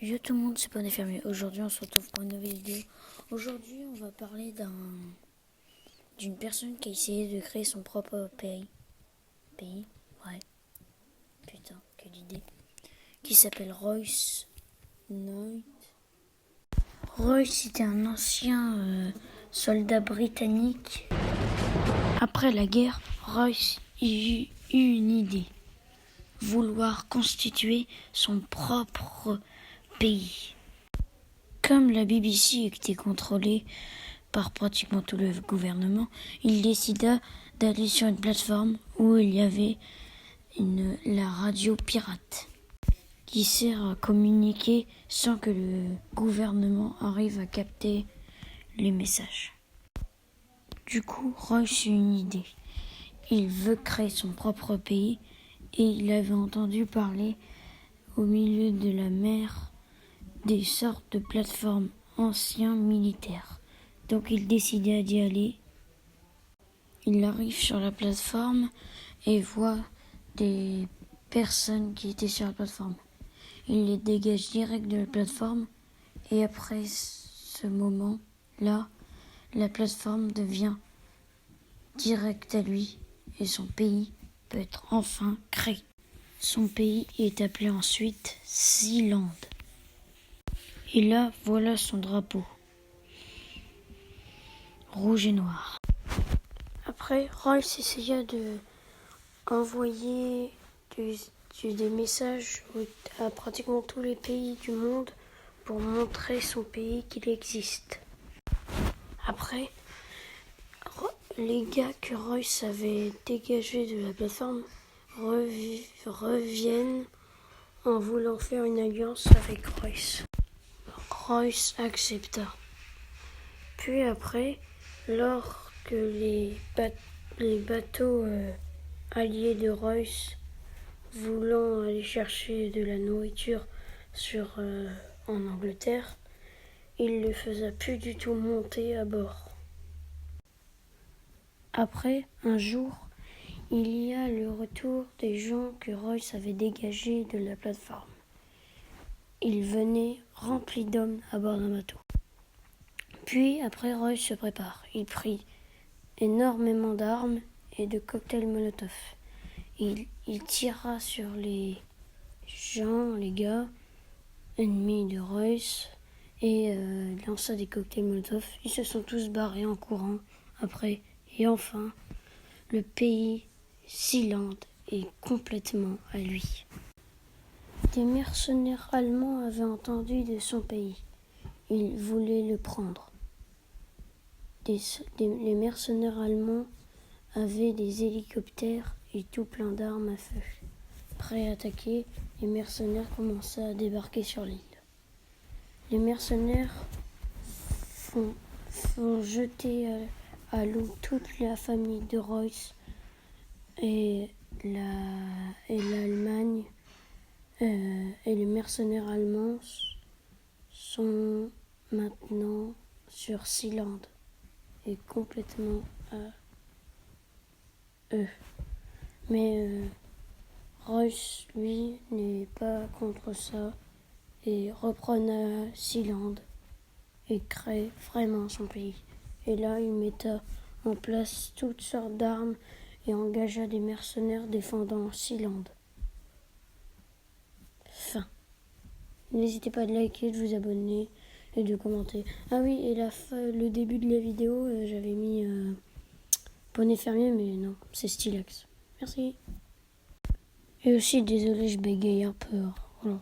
Yo tout le monde, c'est Poney Fermier. Aujourd'hui, on se retrouve pour une nouvelle vidéo. Aujourd'hui, on va parler d'une personne qui a essayé de créer son propre pays. Ouais. Putain, quelle idée. Qui s'appelle Royce Knight. Royce était un ancien soldat britannique. Après la guerre, Royce eut une idée. Vouloir constituer son propre pays. Comme la BBC était contrôlée par pratiquement tout le gouvernement, il décida d'aller sur une plateforme où il y avait la radio pirate qui sert à communiquer sans que le gouvernement arrive à capter les messages. Du coup, Royce eut une idée. Il veut créer son propre pays et il avait entendu parler au milieu de la mer des sortes de plateformes anciens militaires. Donc il décida d'y aller. Il arrive sur la plateforme et voit des personnes qui étaient sur la plateforme. Il les dégage direct de la plateforme et après ce moment-là, la plateforme devient directe à lui et son pays peut être enfin créé. Son pays est appelé ensuite Sealand. Et là, voilà son drapeau, rouge et noir. Après, Royce essaya de envoyer des messages à pratiquement tous les pays du monde pour montrer son pays qu'il existe. Après, les gars que Royce avait dégagés de la plateforme reviennent en voulant faire une alliance avec Royce. Royce accepta. Puis après, lorsque les bateaux alliés de Royce voulant aller chercher de la nourriture en Angleterre, il ne le faisait plus du tout monter à bord. Après, un jour, il y a le retour des gens que Royce avait dégagés de la plateforme. Ils venaient remplis d'hommes à bord d'un bateau. Puis, après, Royce se prépare. Il prit énormément d'armes et de cocktails Molotov. Il tira sur les gens, les gars, ennemis de Royce, et lança des cocktails Molotov. Ils se sont tous barrés en courant après. Et enfin, le pays Sealand est complètement à lui. Des mercenaires allemands avaient entendu de son pays. Ils voulaient le prendre. Les mercenaires allemands avaient des hélicoptères et tout plein d'armes à feu. Prêts à attaquer, les mercenaires commençaient à débarquer sur l'île. Les mercenaires font jeter à l'eau toute la famille de Royce et l'Allemagne. Et les mercenaires allemands sont maintenant sur Sealand et complètement à eux. Mais Royce, lui, n'est pas contre ça et reprend Sealand et crée vraiment son pays. Et là, il metta en place toutes sortes d'armes et engagea des mercenaires défendant Sealand. Fin. N'hésitez pas à liker, de vous abonner et de commenter. Ah oui, et le début de la vidéo, j'avais mis Poney Fermier, mais non, c'est Stylax. Merci. Et aussi, désolé, je bégaye un peu. Voilà.